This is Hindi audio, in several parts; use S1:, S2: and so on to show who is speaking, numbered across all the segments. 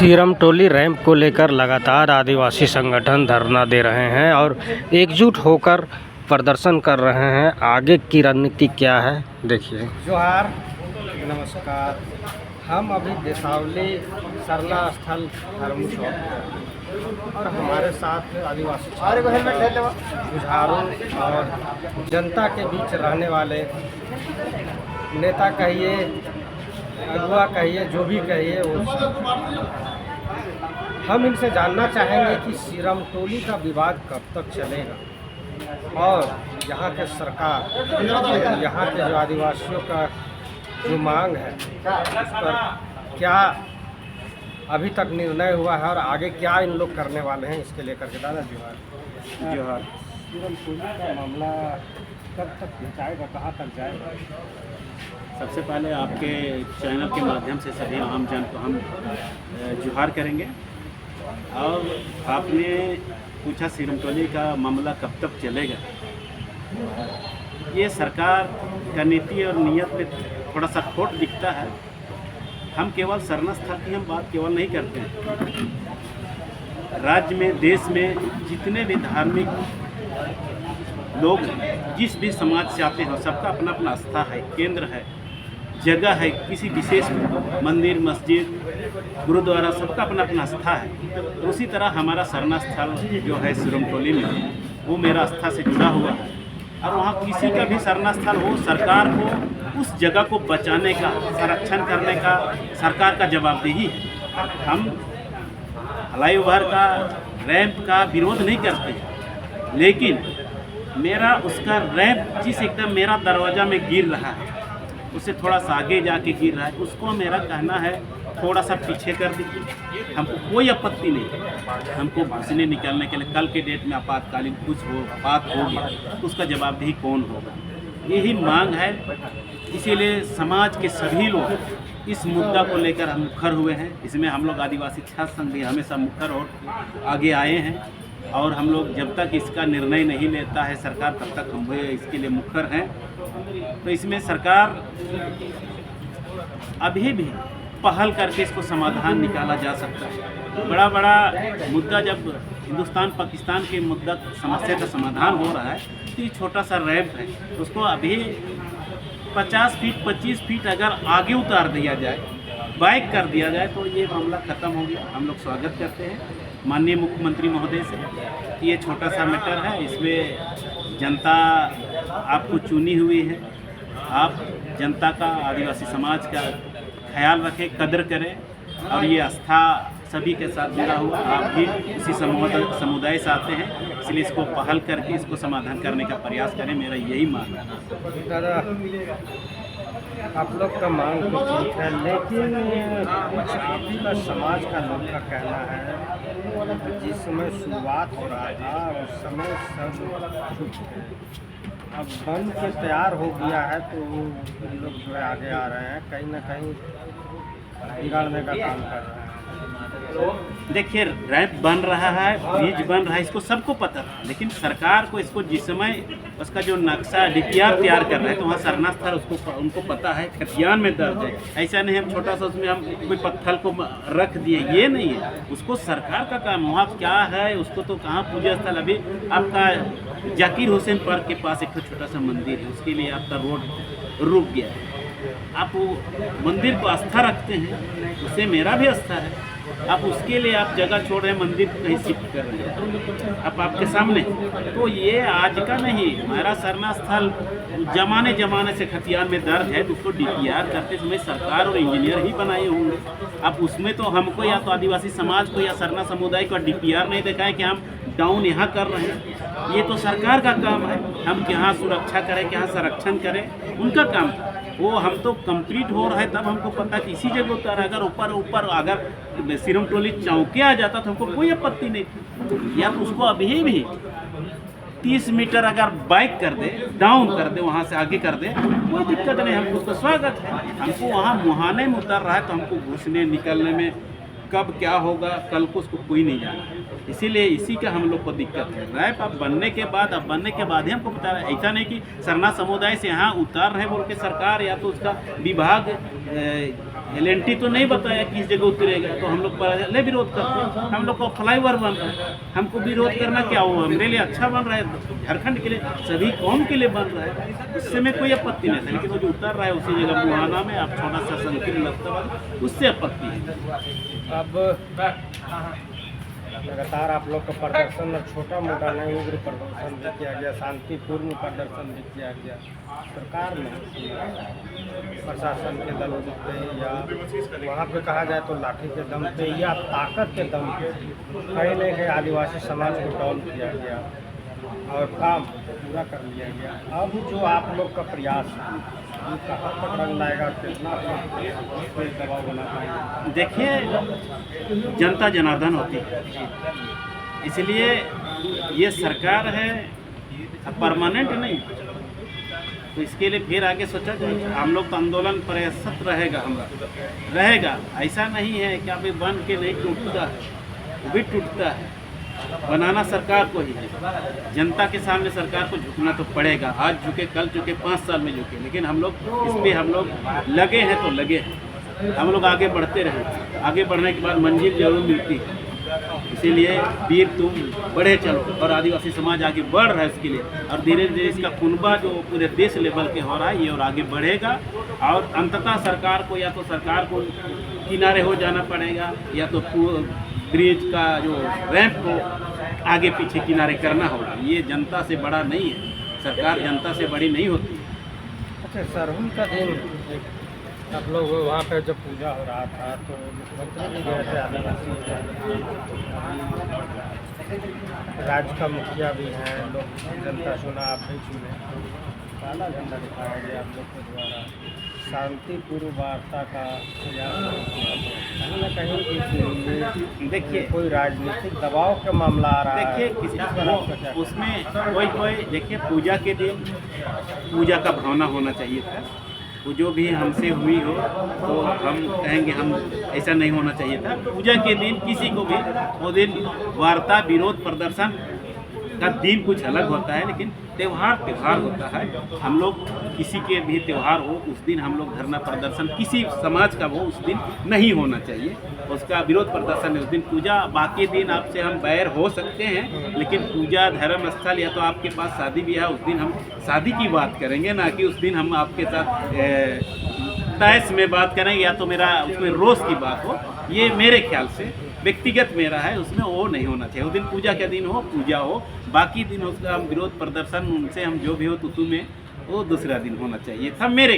S1: सीरम टोली रैंप को लेकर लगातार आदिवासी संगठन धरना दे रहे हैं और एकजुट होकर प्रदर्शन कर रहे हैं। आगे की रणनीति क्या है, देखिए।
S2: जोहार, नमस्कार। हम अभी देसावली सरना स्थल धर्म चौक और हमारे साथ आदिवासी जुझारों और जनता के बीच रहने वाले नेता कहिए, अगुआ कहिए, जो भी कहिए वो हम इनसे जानना चाहेंगे कि सीरम टोली का विवाद कब तक चलेगा और यहाँ के सरकार, यहाँ के जो आदिवासियों का जो मांग है उस पर क्या अभी तक निर्णय हुआ है और आगे क्या इन लोग करने वाले हैं, इसके लेकर के। दादा जोहार। सीरम टोली का मामला कब तक जाएगा, कहाँ तक जाएगा?
S3: सबसे पहले आपके चैनल के माध्यम से सभी आम जन को हम जोहार करेंगे। और आपने पूछा सीरम टोली का मामला कब तक चलेगा। ये सरकार का नीति और नियत में थोड़ा सा खोट दिखता है। हम केवल सरना स्थल की हम बात केवल नहीं करते हैं। राज्य में, देश में जितने भी धार्मिक लोग जिस भी समाज से आते हैं सबका अपना अपना आस्था है, केंद्र है, जगह है। किसी विशेष मंदिर, मस्जिद, गुरुद्वारा, सबका अपना अपना आस्था है। तो उसी तरह हमारा सरना स्थल जो है सीरम टोली में, वो मेरा आस्था से जुड़ा हुआ है। और वहाँ किसी का भी सरना स्थल हो, सरकार को उस जगह को बचाने का, संरक्षण करने का सरकार का जवाबदेही है। हम फ्लाईओवर का, रैंप का विरोध नहीं करते, लेकिन मेरा उसका रैंप जिस एकदम मेरा दरवाज़ा में गिर रहा है, उससे थोड़ा सा आगे जाके गिर रहा है, उसको मेरा कहना है थोड़ा सा पीछे कर दीजिए। हमको कोई आपत्ति नहीं। हमको घुसने निकलने के लिए कल के डेट में आपातकालीन कुछ हो, बात हो गया तो उसका जवाबदेही कौन होगा, यही मांग है। इसीलिए समाज के सभी लोग इस मुद्दा को लेकर हम मुखर हुए हैं। इसमें हम लोग आदिवासी छात्र संघ भी हमेशा मुखर और आगे आए हैं। और हम लोग जब तक इसका निर्णय नहीं लेता है सरकार, तब तक हम इसके लिए मुखर हैं। तो इसमें सरकार अभी भी पहल करके इसको समाधान निकाला जा सकता है। बड़ा बड़ा मुद्दा जब हिंदुस्तान पाकिस्तान के मुद्दा समस्या का समाधान हो रहा है, तो ये छोटा सा रैंप है, उसको अभी 50 फीट 25 फीट अगर आगे उतार दिया जाए, बाइक कर दिया जाए, तो ये मामला ख़त्म हो गया। हम लोग स्वागत करते हैं माननीय मुख्यमंत्री महोदय से। ये छोटा सा मैटर है, इसमें जनता आपको चुनी हुई है। आप जनता का, आदिवासी समाज का ख्याल रखें, कदर करें। और ये आस्था सभी के साथ जुड़ा हुआ, आप भी इसी समुदाय से आते हैं, इसलिए इसको पहल करके इसको समाधान करने का प्रयास करें। मेरा यही मांग है।
S2: दादा, आप लोग का मांग तो ठीक है, लेकिन कुछ आप ही का समाज का लोग का कहना है जिस समय शुरुआत हो रहा था उस समय सब चुप थे। अब बन के तैयार हो गया है तो लोग जो है आगे आ रहे हैं, कहीं ना कहीं बिगाड़ने का काम कर रहे हैं।
S3: देखिए, रैंप बन रहा है, ब्रिज बन रहा है, इसको सबको पता था। लेकिन सरकार को इसको जिस समय उसका जो नक्शा डीपीआर तैयार कर रहे हैं, तो वहाँ सरना स्थल उसको उनको पता है, खतियान में दर्ज है। ऐसा नहीं हम छोटा सा उसमें हम कोई पत्थर को रख दिए, ये नहीं है। उसको सरकार का काम, वहाँ क्या है उसको तो कहाँ पूजा स्थल। अभी आपका जाकिर हुसैन पार्क के पास एक छोटा सा मंदिर है, उसके लिए आपका रोड रुक गया है। आप वो मंदिर को आस्था रखते हैं, उससे मेरा भी आस्था है। आप उसके लिए आप जगह छोड़ रहे हैं, मंदिर को कहीं शिफ्ट कर रहे हैं आप आपके सामने। तो ये आज का नहीं, हमारा सरना स्थल जमाने से खतियान में दर्ज है। तो उसको डीपीआर करते समय सरकार और इंजीनियर ही बनाए होंगे। अब उसमें तो हमको या तो आदिवासी समाज को या सरना समुदाय को डीपीआर नहीं दिखाएं कि हम डाउन यहाँ कर रहे हैं। ये तो सरकार का काम है, हम कहाँ सुरक्षा करें, कहाँ संरक्षण करें, उनका काम था। वो हम तो कंप्लीट हो रहा है तब हमको पता कि इसी जगह उतारा। अगर ऊपर अगर सीरम टोली चौके आ जाता तो हमको कोई आपत्ति नहीं थी। या तो उसको अभी भी 30 मीटर अगर बाइक कर दे, डाउन कर दे, वहाँ से आगे कर दे, कोई दिक्कत नहीं, हमको उसका स्वागत है। हमको वहाँ मुहाने में उतर रहा है तो हमको घुसने निकलने में कब क्या होगा कल को उसको कोई नहीं जाना। इसीलिए इसी का हम लोग को दिक्कत है। रैप अब बनने के बाद ही हमको पता है। ऐसा नहीं कि सरना समुदाय से यहाँ उतार रहे बोल के सरकार या तो उसका विभाग LNT तो नहीं बताया किस जगह उतरेगा, तो हम लोग पहले विरोध करते हैं। हम लोग को फ्लाईओवर बन रहा है, हमको विरोध करना क्या हो, हमारे लिए अच्छा बन रहा है, झारखंड के लिए, सभी कौम के लिए बन रहा है, उससे में कोई आपत्ति नहीं था। लेकिन वो जो उतर रहा है उसी जगह मुहाना में, आप छोटा सा संकीर्ण लगता है, उससे आपत्ति है।
S2: अब लगातार आप लोग का प्रदर्शन छोटा मोटा नहीं, उग्र प्रदर्शन भी किया गया, शांतिपूर्ण प्रदर्शन भी किया गया, सरकार ने प्रशासन के दम पे या वहाँ पे कहा जाए तो लाठी के दम पे या ताकत के दम पे कहीं न कहीं आदिवासी समाज को डाउन किया गया और काम पूरा कर लिया गया। अब जो आप लोग का प्रयास है ये कहाँ तक रंग लाएगा, कितना कोई दबाव बना पाएंगे?
S3: देखिए, जनता जनार्दन होती है, इसलिए ये सरकार है, परमानेंट नहीं, तो इसके लिए फिर आगे सोचा जाए। हम लोग तो आंदोलन प्रयासरत रहेगा, हमारा रहेगा, ऐसा नहीं है कि अभी बन के नहीं टूटता है, वो भी टूटता है। बनाना सरकार को ही है, जनता के सामने सरकार को झुकना तो पड़ेगा। आज झुके, कल झुके, 5 साल में झुके, लेकिन हम लोग इस पर हम लोग लगे हैं तो लगे हैं, हम लोग आगे बढ़ते रहें। आगे बढ़ने के बाद मंजिल जरूर मिलती है, इसीलिए वीर तुम बढ़े चलो, और आदिवासी समाज आगे बढ़ रहा है इसके लिए, और धीरे धीरे इसका कुनबा जो पूरे देश लेवल के हो रहा है ये और आगे बढ़ेगा। और अंततः सरकार को, या तो सरकार को किनारे हो जाना पड़ेगा, या तो ब्रिज का जो रैंप को आगे पीछे किनारे करना होगा। ये जनता से बड़ा नहीं है, सरकार जनता से बड़ी नहीं होती।
S2: अच्छा, सरहुल का दिन आप लोग वहाँ पे जब पूजा हो रहा था तो मुख्यमंत्री भी गए थे, आदिवासी राज्य का मुखिया भी हैं, लोग जनता चुना, आप भी चुने, काला झंडा दिखाया गया आप लोग के द्वारा, शांतिपूर्ण वार्ता का प्रयास कहीं न कहीं
S3: देखिए,
S2: कोई राजनीतिक दबाव का मामला आ रहा है।
S3: देखिए किसी उसमें कोई देखिए, पूजा के दिन पूजा का भावना होना चाहिए था। वो जो भी हमसे हुई हो तो हम कहेंगे हम ऐसा नहीं होना चाहिए था। पूजा के दिन किसी को भी वो दिन वार्ता, विरोध प्रदर्शन का दिन कुछ अलग होता है, लेकिन त्यौहार होता है। हम लोग किसी के भी त्यौहार हो उस दिन हम लोग धरना प्रदर्शन किसी समाज का वो उस दिन नहीं होना चाहिए, उसका विरोध प्रदर्शन है उस दिन। पूजा बाकी दिन आपसे हम बैर हो सकते हैं, लेकिन पूजा धर्म स्थल या तो आपके पास शादी ब्याह, उस दिन हम शादी की बात करेंगे, ना कि उस दिन हम आपके साथ तैस में बात करेंगे या तो मेरा उसमें रोष की बात हो। ये मेरे ख्याल से व्यक्तिगत मेरा है, उसमें वो नहीं होना चाहिए। उस दिन पूजा का दिन हो, पूजा हो, बाकी दिन उसका हम विरोध प्रदर्शन उनसे हम जो भी हो तुतु में वो दूसरा दिन होना चाहिए था मेरे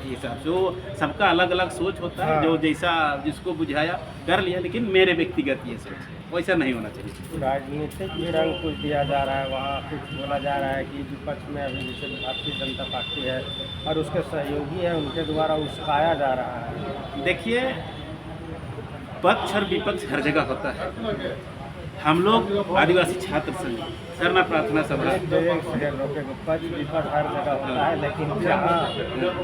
S3: हिसाब से। वो सबका अलग अलग सोच होता है, जो जैसा जिसको बुझाया कर लिया, लेकिन मेरे व्यक्तिगत ये सोच है, वैसा नहीं होना चाहिए।
S2: राजनीतिक भी रंग कुछ दिया जा रहा है, वहाँ कुछ बोला जा रहा है कि विपक्ष में अभी जैसे भारतीय जनता पार्टी है और उसके सहयोगी हैं, उनके द्वारा उस्काया जा रहा है।
S3: देखिए, पक्ष और विपक्ष हर जगह होता है। हम लोग आदिवासी छात्र संघ सरना प्रार्थना सभा,
S2: पक्ष विपक्ष हर जगह होता है, लेकिन जहाँ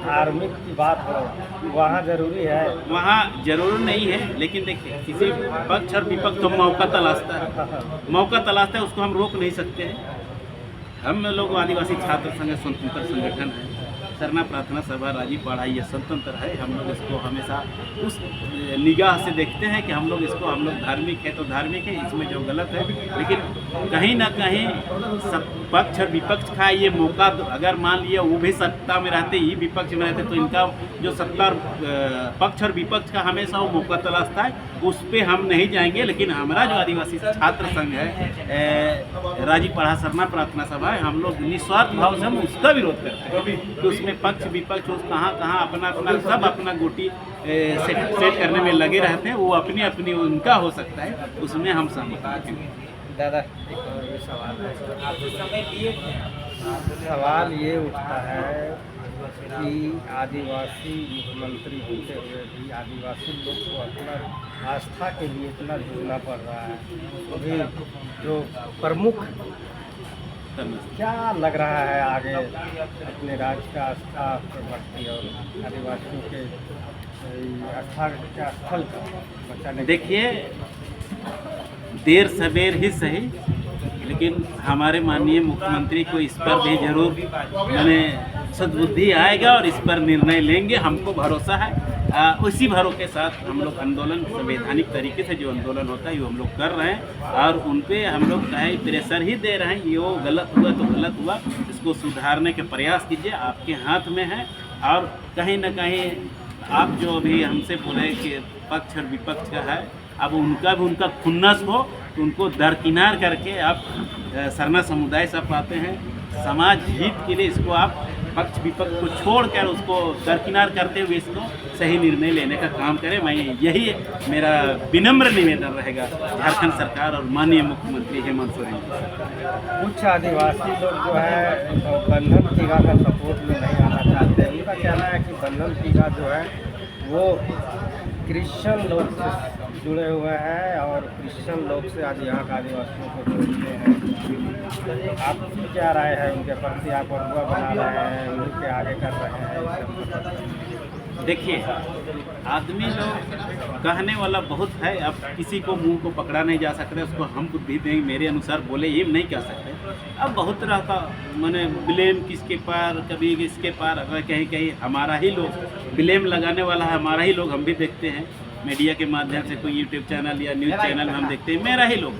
S2: धार्मिक की बात हो वहाँ जरूरी है,
S3: वहाँ जरूर नहीं है। लेकिन देखिए, किसी पक्ष और विपक्ष तो मौका तलाशता है, मौका तलाशता है, उसको हम रोक नहीं सकते हैं। हम लोग आदिवासी छात्र संघ स्वतंत्र संगठन है, सरना प्रार्थना सभा राजीव पढ़ाई ये स्वतंत्र है। हम लोग इसको हमेशा उस निगाह से देखते हैं कि हम लोग इसको, हम लोग धार्मिक है तो धार्मिक है, इसमें जो गलत है, लेकिन कहीं ना कहीं सब पक्ष और विपक्ष का ये मौका, अगर मान लिया वो भी सत्ता में रहते, ये विपक्ष में रहते, तो इनका जो सत्ता पक्ष और विपक्ष का हमेशा वो मौका तलाशता है, उस पर हम नहीं जाएंगे। लेकिन हमारा जो आदिवासी छात्र संघ है, राजीव पढ़ा सरना प्रार्थना सभा है, हम लोग निस्वार्थ भाव से हम उसका विरोध करते हैं कि उसमें पक्ष विपक्ष कहाँ अपना सब अपना गोटी सेट करने में लगे रहते हैं। वो अपनी अपनी उनका हो सकता है, उसमें हम सहमत हैं।
S2: दादा, एक और ये सवाल ये उठता है कि आदिवासी मुख्यमंत्री होते हुए भी आदिवासी लोग को अपना आस्था के लिए इतना जुड़ना पड़ रहा है। अभी जो प्रमुख, क्या लग रहा है आगे अपने राज्य का आस्था प्रवृत्ति और आदिवासियों के आस्था के स्थल का बचाने?
S3: देखिए, देर सवेर ही सही, लेकिन हमारे माननीय मुख्यमंत्री को इस पर भी जरूर सद्बुद्धि आएगा और इस पर निर्णय लेंगे, हमको भरोसा है। उसी भरों के साथ हम लोग आंदोलन संवैधानिक तरीके से जो आंदोलन होता है वो हम लोग कर रहे हैं और उन पे हम लोग कहीं प्रेशर ही दे रहे हैं। ये गलत हुआ तो गलत हुआ, इसको सुधारने के प्रयास कीजिए, आपके हाथ में है। और कहीं ना कहीं आप जो अभी हमसे बोले कि पक्ष और विपक्ष का है, अब उनका भी उनका खुन्नस हो तो उनको दरकिनार करके आप सरना समुदाय सब पाते हैं, समाज हित के लिए इसको आप पक्ष विपक्ष को छोड़कर उसको दरकिनार करते हुए इसको सही निर्णय लेने का काम करें। मैं यही मेरा विनम्र निवेदन रहेगा झारखंड सरकार और माननीय मुख्यमंत्री हेमंत सोरेन जी।
S2: कुछ आदिवासी लोग जो है बंधन टीका का सपोर्ट में नहीं आना चाहते हैं। उनका कहना है कि बंधन टीका जो है वो क्रिश्चियन लोग से जुड़े हुए हैं और क्रिश्चियन लोग से आज यहाँ के आदिवासियों को जोड़ते हैं। आपकी क्या राय है उनके प्रति? आप अगुआ बना रहे हैं, उनके आगे कर रहे हैं?
S3: देखिए, आदमी लोग कहने वाला बहुत है, अब किसी को मुंह को पकड़ा नहीं जा सकता, उसको हम खुद भी नहीं मेरे अनुसार बोले ये नहीं कह सकते। अब बहुत तरह का मैंने ब्लेम किसके पार, कभी किसके पार, अगर कहीं कहीं हमारा ही लोग ब्लेम लगाने वाला है, हमारा ही लोग हम भी देखते हैं मीडिया के माध्यम से, कोई यूट्यूब चैनल या न्यूज़ चैनल में हम देखते हैं, मेरा ही लोग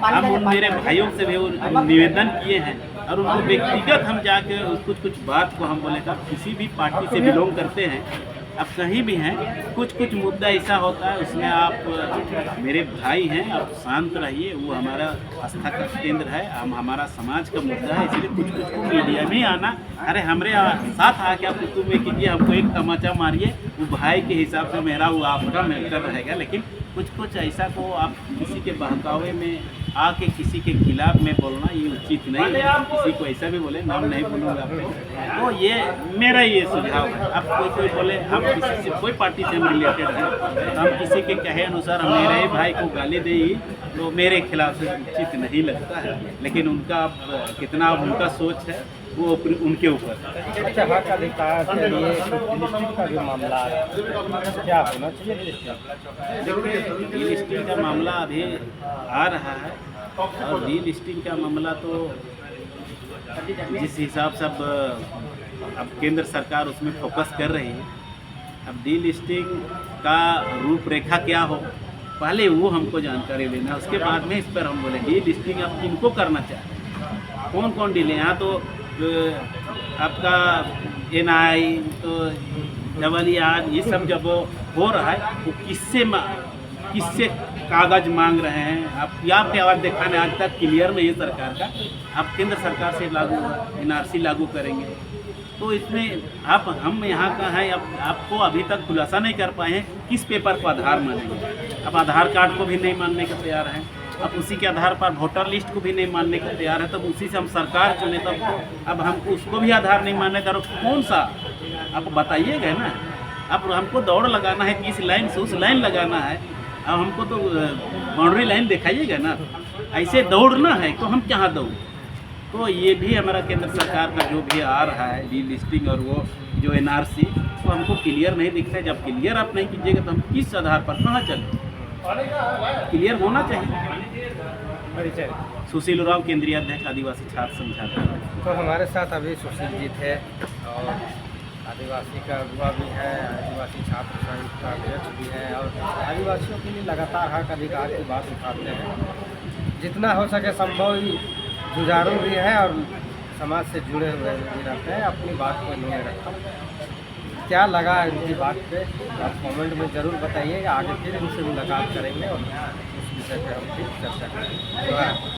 S3: हम उन मेरे भाइयों से भी निवेदन किए हैं और उनको व्यक्तिगत हम जाके कुछ बात को हम बोले था, किसी भी पार्टी से बिलोंग करते हैं, अब कहीं भी हैं, कुछ मुद्दा ऐसा होता है उसमें आप मेरे भाई हैं, आप शांत रहिए, वो हमारा आस्था का केंद्र है, हमारा समाज का मुद्दा है, इसलिए कुछ को मीडिया में आना, अरे हमारे साथ आके आप कुछ में कीजिए, हमको एक तमाचा मारिए, वो भाई के हिसाब से मेरा वो आपका मैटर रहेगा। लेकिन कुछ ऐसा को आप किसी के बहकावे में आके किसी के खिलाफ में बोलना ये उचित नहीं है। किसी को ऐसा भी बोले, नाम नहीं बोलूँगा आपको, तो ये मेरा ये सुझाव है। अब कोई बोले हम किसी से कोई पार्टी से हम रिलेटेड हैं, तो हम किसी के कहे अनुसार हम मेरे भाई को गाली दे तो मेरे खिलाफ से उचित नहीं लगता है। लेकिन उनका अब कितना उनका सोच है वो उनके ऊपर।
S2: अच्छा, हक अधिकार के लिए लिस्टिंग का जो मामला है क्या होना चाहिए?
S3: देखिए, लिस्टिंग का मामला अभी आ रहा है और डी लिस्टिंग का मामला तो जिस हिसाब से अब केंद्र सरकार उसमें फोकस कर रही है, अब डी लिस्टिंग का रूपरेखा क्या हो पहले वो हमको जानकारी लेना, उसके बाद में इस पर हम बोले डी लिस्टिंग आप किनको करना चाहते हैं, कौन कौन डील है। यहाँ तो आपका NI तो WR ये सब जब हो रहा है वो किससे कागज मांग रहे हैं, आप या पे आवाज़ दिखाने आज तक क्लियर नहीं है सरकार का। आप केंद्र सरकार से लागू NRC लागू करेंगे तो इसमें हम यहाँ का है, आपको अभी तक खुलासा नहीं कर पाए हैं किस पेपर को आधार मानेंगे। अब आधार कार्ड को भी नहीं मानने को तैयार हैं, अब उसी के आधार पर वोटर लिस्ट को भी नहीं मानने को तैयार है, तब उसी से हम सरकार चुने, तब अब हमको उसको भी आधार नहीं मानने का कौन सा आप बताइएगा ना। अब हमको दौड़ लगाना है कि इस लाइन से उस लाइन लगाना है, अब हमको तो बाउंड्री लाइन दिखाइएगा ना, ऐसे दौड़ना है तो हम कहाँ दौड़। तो ये भी हमारा केंद्र सरकार का जो भी आ रहा है डी लिस्टिंग और वो जो NRC, तो हमको क्लियर नहीं दिखता है। जब क्लियर आप नहीं कीजिएगा तो हम किस आधार पर कहाँ चलें, क्लियर होना चाहिए। सुशील उरांव, केंद्रीय अध्यक्ष आदिवासी छात्र संघ झारखंड।
S2: तो हमारे साथ अभी सुशील जी थे और आदिवासी का अगुआ भी है, आदिवासी छात्र संघ का अध्यक्ष भी है और आदिवासियों के लिए लगातार हक अधिकार की बात उठाते हैं। जितना हो सके संभव ही जुझारू भी है और समाज से जुड़े हुए भी रहते हैं। अपनी बात को इन्होंने रखा, क्या लगा इनकी बात पे आप कमेंट में ज़रूर बताइएगा। आगे फिर इनसे मुलाकात करेंगे और उस विषय पर हम फिर चर्चा करेंगे।